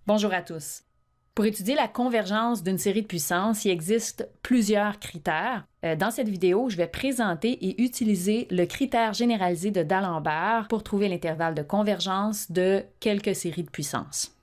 Bonjour à tous. Pour étudier la convergence d'une série de puissances, il existe plusieurs critères. Dans cette vidéo, je vais présenter et utiliser le critère généralisé de D'Alembert pour trouver l'intervalle de convergence de quelques séries de puissances.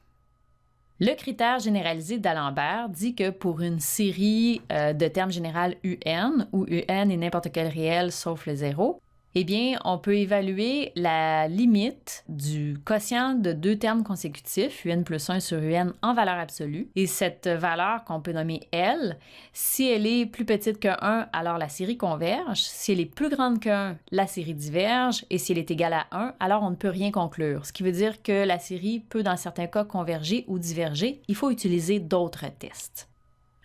Le critère généralisé d'Alembert dit que pour une série de termes général UN, où UN est n'importe quel réel sauf le zéro, eh bien, on peut évaluer la limite du quotient de deux termes consécutifs, UN plus 1 sur UN, en valeur absolue. Et cette valeur qu'on peut nommer L, si elle est plus petite que 1, alors la série converge. Si elle est plus grande que 1, la série diverge. Et si elle est égale à 1, alors on ne peut rien conclure. Ce qui veut dire que la série peut, dans certains cas, converger ou diverger. Il faut utiliser d'autres tests.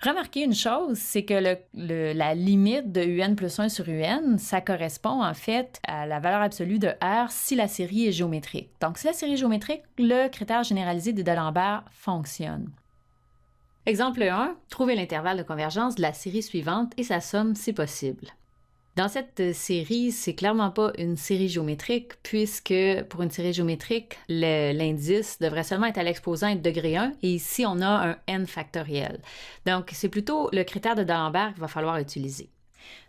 Remarquez une chose, c'est que la limite de UN plus 1 sur UN, ça correspond en fait à la valeur absolue de R si la série est géométrique. Donc, si la série est géométrique, le critère généralisé de D'Alembert fonctionne. Exemple 1, trouvez l'intervalle de convergence de la série suivante et sa somme si possible. Dans cette série, c'est clairement pas une série géométrique puisque pour une série géométrique, l'indice devrait seulement être à l'exposant être degré 1 et ici on a un n factoriel. Donc c'est plutôt le critère de D'Alembert qu'il va falloir utiliser.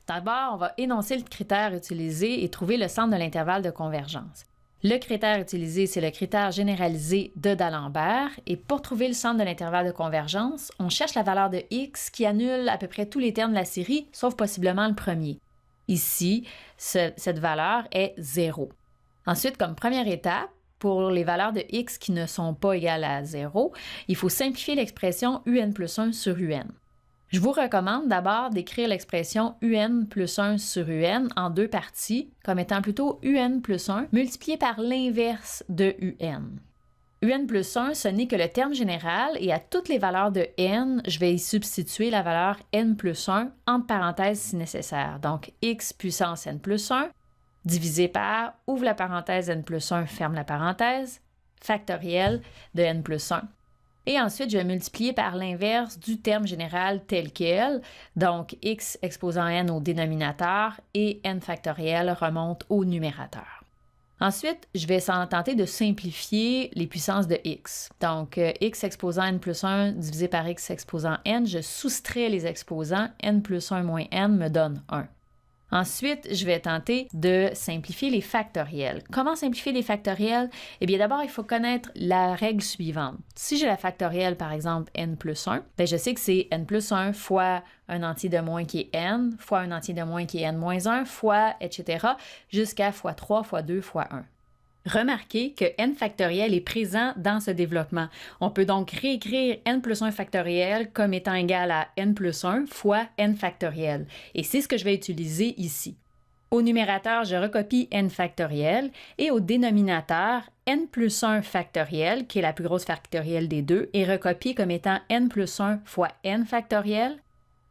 D'abord, on va énoncer le critère utilisé et trouver le centre de l'intervalle de convergence. Le critère utilisé, c'est le critère généralisé de D'Alembert et pour trouver le centre de l'intervalle de convergence, on cherche la valeur de x qui annule à peu près tous les termes de la série sauf possiblement le premier. Ici, cette valeur est 0. Ensuite, comme première étape, pour les valeurs de x qui ne sont pas égales à 0, il faut simplifier l'expression un plus 1 sur un. Je vous recommande d'abord d'écrire l'expression un plus 1 sur un en deux parties, comme étant plutôt un plus 1 multiplié par l'inverse de un. Un plus 1, ce n'est que le terme général et à toutes les valeurs de n, je vais y substituer la valeur n plus 1 entre parenthèses si nécessaire. Donc, x puissance n plus 1 divisé par, ouvre la parenthèse n plus 1, ferme la parenthèse, factoriel de n plus 1. Et ensuite, je vais multiplier par l'inverse du terme général tel quel. Donc, x exposant n au dénominateur et n factoriel remonte au numérateur. Ensuite, je vais tenter de simplifier les puissances de x. Donc, x exposant n plus 1 divisé par x exposant n, je soustrais les exposants, n plus 1 moins n me donne 1. Ensuite, je vais tenter de simplifier les factoriels. Comment simplifier les factoriels? Eh bien, d'abord, il faut connaître la règle suivante. Si j'ai la factorielle, par exemple, n plus 1, bien, je sais que c'est n plus 1 fois un entier de moins qui est n, fois un entier de moins qui est n moins 1, fois, etc., jusqu'à fois 3, fois 2, fois 1. Remarquez que n factoriel est présent dans ce développement. On peut donc réécrire n plus 1 factoriel comme étant égal à n plus 1 fois n factoriel. Et c'est ce que je vais utiliser ici. Au numérateur, je recopie n factoriel et au dénominateur, n plus 1 factoriel, qui est la plus grosse factorielle des deux, est recopié comme étant n plus 1 fois n factoriel.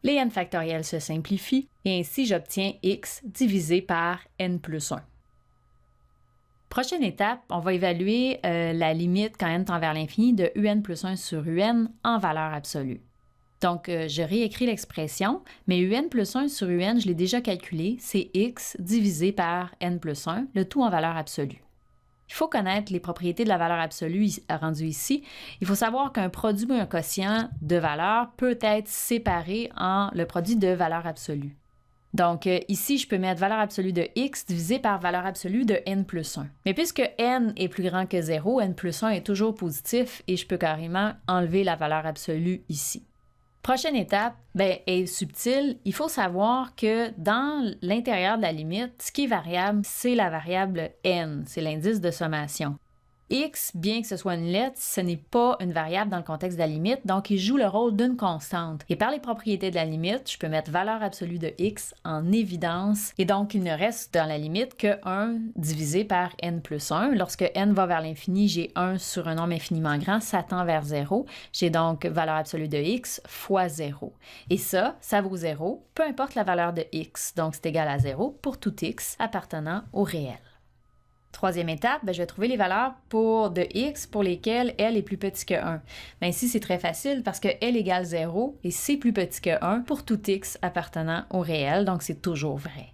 Les n factoriels se simplifient et ainsi j'obtiens x divisé par n plus 1. Prochaine étape, on va évaluer la limite quand n tend vers l'infini de un plus 1 sur un en valeur absolue. Donc, je réécris l'expression, mais un plus 1 sur un, je l'ai déjà calculé, c'est x divisé par n plus 1, le tout en valeur absolue. Il faut connaître les propriétés de la valeur absolue rendue ici. Il faut savoir qu'un produit ou un quotient de valeur peut être séparé en le produit de valeur absolue. Donc, ici, je peux mettre valeur absolue de x divisé par valeur absolue de n plus 1. Mais puisque n est plus grand que 0, n plus 1 est toujours positif et je peux carrément enlever la valeur absolue ici. Prochaine étape est subtile. Il faut savoir que dans l'intérieur de la limite, ce qui est variable, c'est la variable n, c'est l'indice de sommation. X, bien que ce soit une lettre, ce n'est pas une variable dans le contexte de la limite, donc il joue le rôle d'une constante. Et par les propriétés de la limite, je peux mettre valeur absolue de x en évidence, et donc il ne reste dans la limite que 1 divisé par n plus 1. Lorsque n va vers l'infini, j'ai 1 sur un nombre infiniment grand, ça tend vers 0. J'ai donc valeur absolue de x fois 0. Et ça vaut 0, peu importe la valeur de x, donc c'est égal à 0 pour tout x appartenant au réel. Troisième étape, je vais trouver les valeurs de x pour lesquelles L est plus petit que 1. Ici, c'est très facile parce que L égale 0 et c'est plus petit que 1 pour tout x appartenant au réel, donc c'est toujours vrai.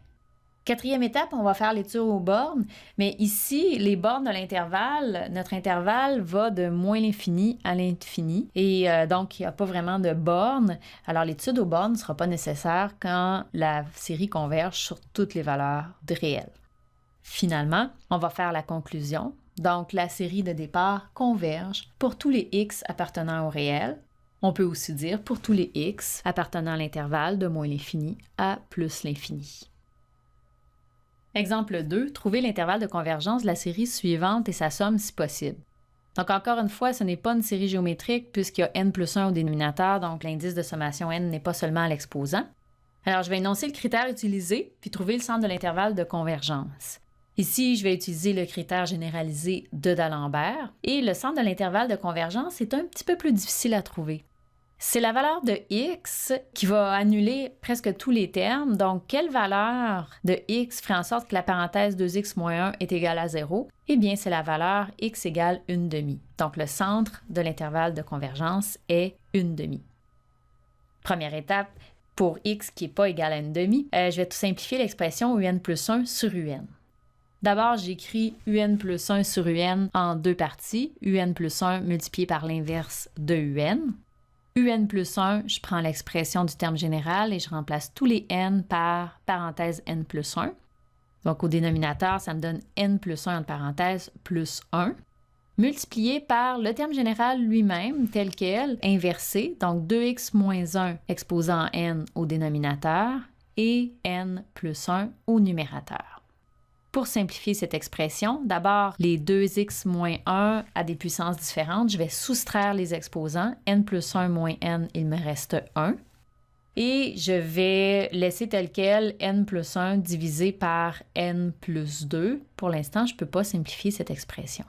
Quatrième étape, on va faire l'étude aux bornes, mais ici, les bornes de l'intervalle, notre intervalle va de moins l'infini à l'infini, et donc il n'y a pas vraiment de bornes. Alors l'étude aux bornes ne sera pas nécessaire quand la série converge sur toutes les valeurs réelles. Finalement, on va faire la conclusion. Donc la série de départ converge pour tous les x appartenant au réel. On peut aussi dire pour tous les x appartenant à l'intervalle de moins l'infini à plus l'infini. Exemple 2, trouver l'intervalle de convergence de la série suivante et sa somme si possible. Donc encore une fois, ce n'est pas une série géométrique puisqu'il y a n plus 1 au dénominateur, donc l'indice de sommation n n'est pas seulement à l'exposant. Alors je vais énoncer le critère utilisé puis trouver le centre de l'intervalle de convergence. Ici, je vais utiliser le critère généralisé de D'Alembert et le centre de l'intervalle de convergence est un petit peu plus difficile à trouver. C'est la valeur de x qui va annuler presque tous les termes. Donc, quelle valeur de x ferait en sorte que la parenthèse 2x moins 1 est égale à 0? Eh bien, c'est la valeur x égale 1/2. Donc, le centre de l'intervalle de convergence est 1/2. Première étape, pour x qui n'est pas égal à 1/2, je vais tout simplifier l'expression un plus 1 sur un. D'abord, j'écris un plus 1 sur un en deux parties, un plus 1 multiplié par l'inverse de un. Un plus 1, je prends l'expression du terme général et je remplace tous les n par parenthèse n plus 1. Donc, au dénominateur, ça me donne n plus 1 entre parenthèses plus 1, multiplié par le terme général lui-même, tel quel, inversé, donc 2x moins 1 exposant n au dénominateur et n plus 1 au numérateur. Pour simplifier cette expression, d'abord, les 2x moins 1 à des puissances différentes, je vais soustraire les exposants. N plus 1 moins n, il me reste 1. Et je vais laisser tel quel n plus 1 divisé par n plus 2. Pour l'instant, je ne peux pas simplifier cette expression.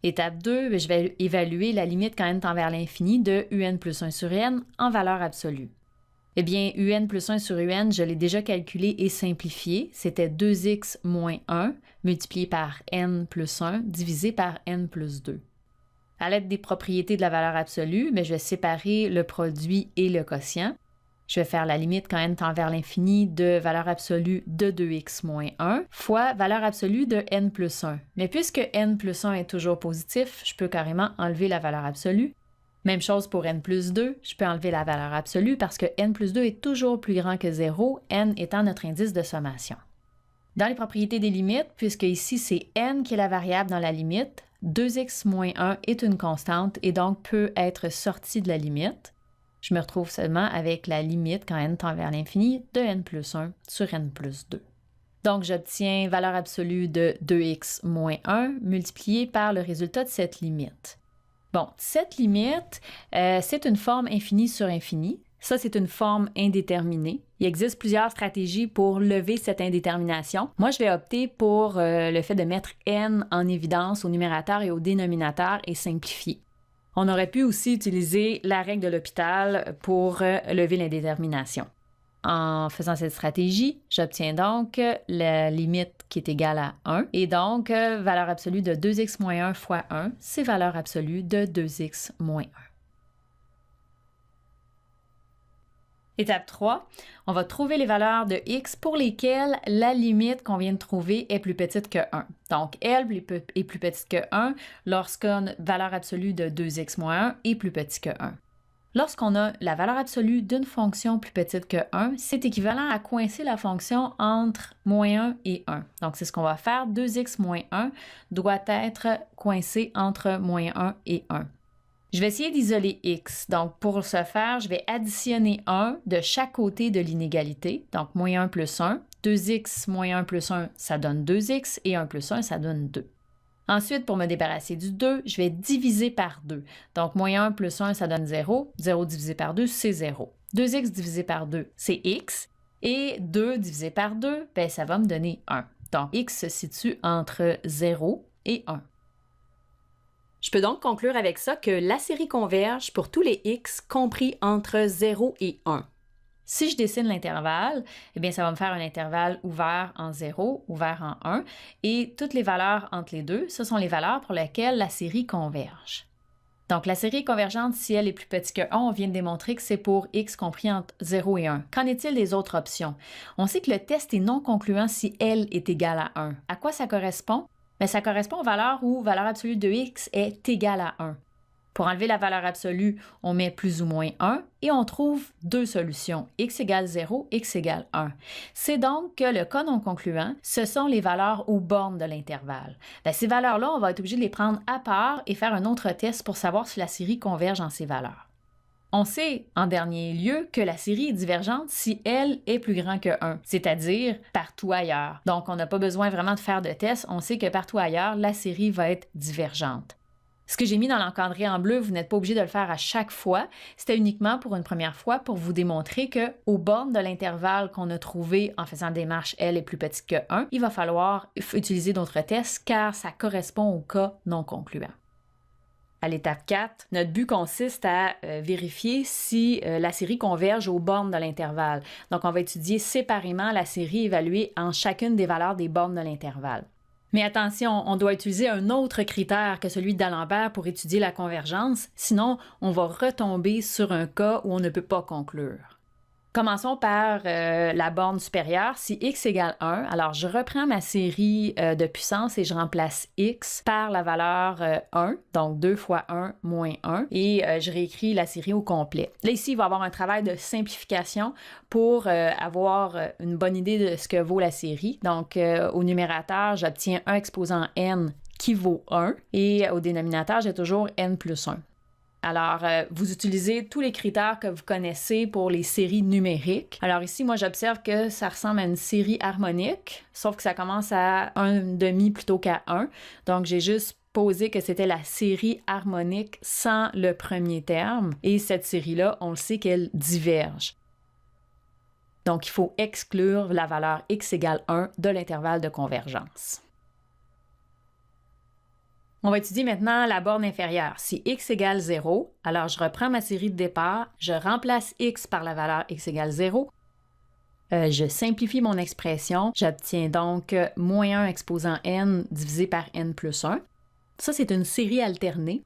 Étape 2, je vais évaluer la limite quand n tend vers l'infini de un plus 1 sur n en valeur absolue. Eh bien, un plus 1 sur un, je l'ai déjà calculé et simplifié. C'était 2x moins 1 multiplié par n plus 1 divisé par n plus 2. À l'aide des propriétés de la valeur absolue, je vais séparer le produit et le quotient. Je vais faire la limite quand n tend vers l'infini de valeur absolue de 2x moins 1 fois valeur absolue de n plus 1. Mais puisque n plus 1 est toujours positif, je peux carrément enlever la valeur absolue. Même chose pour n plus 2, je peux enlever la valeur absolue parce que n plus 2 est toujours plus grand que 0, n étant notre indice de sommation. Dans les propriétés des limites, puisque ici c'est n qui est la variable dans la limite, 2x moins 1 est une constante et donc peut être sorti de la limite. Je me retrouve seulement avec la limite quand n tend vers l'infini de n plus 1 sur n plus 2. Donc j'obtiens valeur absolue de 2x moins 1 multiplié par le résultat de cette limite. Bon, cette limite, c'est une forme infinie sur infini. Ça, c'est une forme indéterminée. Il existe plusieurs stratégies pour lever cette indétermination. Moi, je vais opter pour le fait de mettre n en évidence au numérateur et au dénominateur et simplifier. On aurait pu aussi utiliser la règle de L'Hopital pour lever l'indétermination. En faisant cette stratégie, j'obtiens donc la limite qui est égale à 1 et donc valeur absolue de 2x moins 1 fois 1, c'est valeur absolue de 2x moins 1. Étape 3, on va trouver les valeurs de x pour lesquelles la limite qu'on vient de trouver est plus petite que 1. Donc, elle est plus petite que 1 lorsqu'une valeur absolue de 2x moins 1 est plus petit que 1. Lorsqu'on a la valeur absolue d'une fonction plus petite que 1, c'est équivalent à coincer la fonction entre moins 1 et 1. Donc, c'est ce qu'on va faire. 2x moins 1 doit être coincé entre moins 1 et 1. Je vais essayer d'isoler x. Donc, pour ce faire, je vais additionner 1 de chaque côté de l'inégalité. Donc, moins 1 plus 1. 2x moins 1 plus 1, ça donne 2x et 1 plus 1, ça donne 2. Ensuite, pour me débarrasser du 2, je vais diviser par 2. Donc, moins 1 plus 1, ça donne 0. 0 divisé par 2, c'est 0. 2x divisé par 2, c'est x. Et 2 divisé par 2, ça va me donner 1. Donc, x se situe entre 0 et 1. Je peux donc conclure avec ça que la série converge pour tous les x compris entre 0 et 1. Si je dessine l'intervalle, ça va me faire un intervalle ouvert en 0, ouvert en 1, et toutes les valeurs entre les deux, ce sont les valeurs pour lesquelles la série converge. Donc, la série est convergente si L est plus petit que 1. On vient de démontrer que c'est pour X compris entre 0 et 1. Qu'en est-il des autres options? On sait que le test est non concluant si L est égal à 1. À quoi ça correspond? Bien, ça correspond aux valeurs où valeur absolue de X est égale à 1. Pour enlever la valeur absolue, on met plus ou moins 1 et on trouve deux solutions, x égale 0, x égale 1. C'est donc que le cas non concluant, ce sont les valeurs aux bornes de l'intervalle. Bien, ces valeurs-là, on va être obligé de les prendre à part et faire un autre test pour savoir si la série converge en ces valeurs. On sait, en dernier lieu, que la série est divergente si L est plus grand que 1, c'est-à-dire partout ailleurs. Donc, on n'a pas besoin vraiment de faire de test, on sait que partout ailleurs, la série va être divergente. Ce que j'ai mis dans l'encadré en bleu, vous n'êtes pas obligé de le faire à chaque fois. C'était uniquement pour une première fois pour vous démontrer qu'aux bornes de l'intervalle qu'on a trouvé en faisant des marches L est plus petit que 1, il va falloir utiliser d'autres tests car ça correspond au cas non concluant. À l'étape 4, notre but consiste à vérifier si la série converge aux bornes de l'intervalle. Donc, on va étudier séparément la série évaluée en chacune des valeurs des bornes de l'intervalle. Mais attention, on doit utiliser un autre critère que celui d'Alembert pour étudier la convergence, sinon on va retomber sur un cas où on ne peut pas conclure. Commençons par la borne supérieure. Si x égale 1, alors je reprends ma série de puissance et je remplace x par la valeur 1, donc 2 fois 1 moins 1, et je réécris la série au complet. Là, ici, il va y avoir un travail de simplification pour avoir une bonne idée de ce que vaut la série. Donc, au numérateur, j'obtiens un exposant n qui vaut 1, et au dénominateur, j'ai toujours n plus 1. Alors, vous utilisez tous les critères que vous connaissez pour les séries numériques. Alors ici, moi, j'observe que ça ressemble à une série harmonique, sauf que ça commence à 1,5 plutôt qu'à 1. Donc, j'ai juste posé que c'était la série harmonique sans le premier terme. Et cette série-là, on le sait qu'elle diverge. Donc, il faut exclure la valeur x égale 1 de l'intervalle de convergence. On va étudier maintenant la borne inférieure. Si x égale 0, alors je reprends ma série de départ, je remplace x par la valeur x égale 0, je simplifie mon expression, j'obtiens donc moins 1 exposant n divisé par n plus 1. Ça, c'est une série alternée.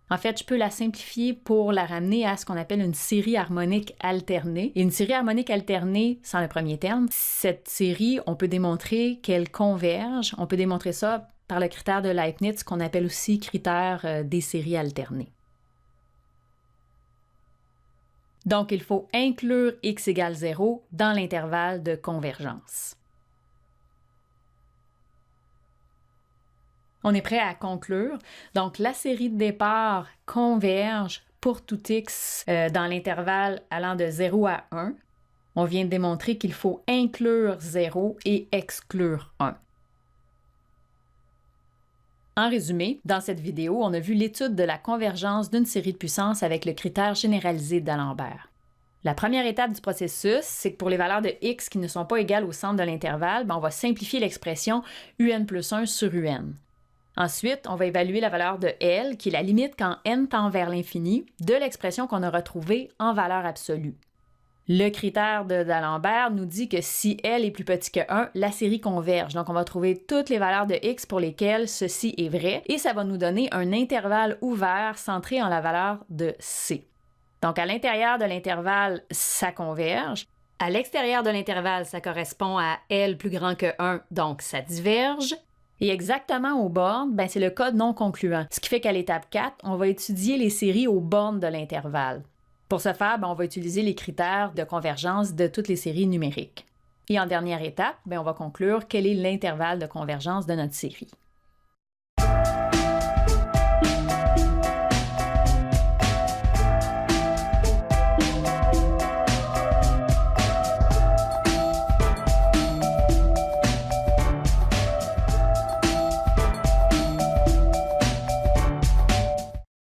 En fait, je peux la simplifier pour la ramener à ce qu'on appelle une série harmonique alternée. Et une série harmonique alternée, sans le premier terme, cette série, on peut démontrer qu'elle converge. On peut démontrer ça par le critère de Leibniz, qu'on appelle aussi critère des séries alternées. Donc, il faut inclure x égale 0 dans l'intervalle de convergence. On est prêt à conclure. Donc, la série de départ converge pour tout x dans l'intervalle allant de 0 à 1. On vient de démontrer qu'il faut inclure 0 et exclure 1. En résumé, dans cette vidéo, on a vu l'étude de la convergence d'une série de puissances avec le critère généralisé d'Alembert. La première étape du processus, c'est que pour les valeurs de x qui ne sont pas égales au centre de l'intervalle, on va simplifier l'expression un plus 1 sur un. Ensuite, on va évaluer la valeur de L, qui est la limite quand n tend vers l'infini, de l'expression qu'on a retrouvée en valeur absolue. Le critère d'Alembert nous dit que si L est plus petit que 1, la série converge. Donc, on va trouver toutes les valeurs de x pour lesquelles ceci est vrai et ça va nous donner un intervalle ouvert centré en la valeur de c. Donc, à l'intérieur de l'intervalle, ça converge. À l'extérieur de l'intervalle, ça correspond à L plus grand que 1, donc ça diverge. Et exactement aux bornes, c'est le cas non concluant. Ce qui fait qu'à l'étape 4, on va étudier les séries aux bornes de l'intervalle. Pour ce faire, on va utiliser les critères de convergence de toutes les séries numériques. Et en dernière étape, on va conclure quel est l'intervalle de convergence de notre série.